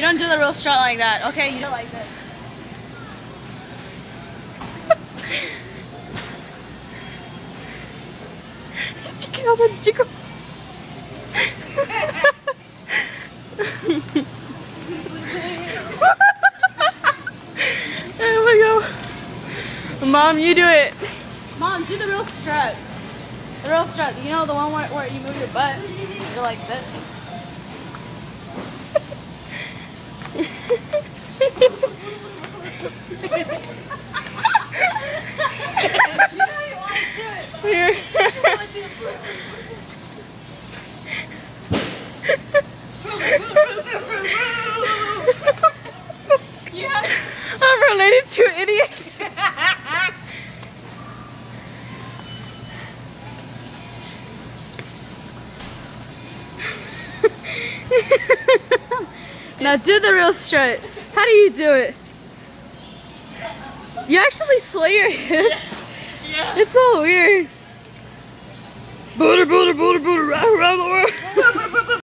don't do the real strut like that, okay? You do it like this. Jiggle. There we go. Mom, you do it. Mom, do the real strut. The real strut. You know the one where you move your butt? You're like this. Here. I'm related to idiots. Now do the real strut. How do you do it? You actually sway your hips? Yeah. It's all weird. Booter, booter, booter.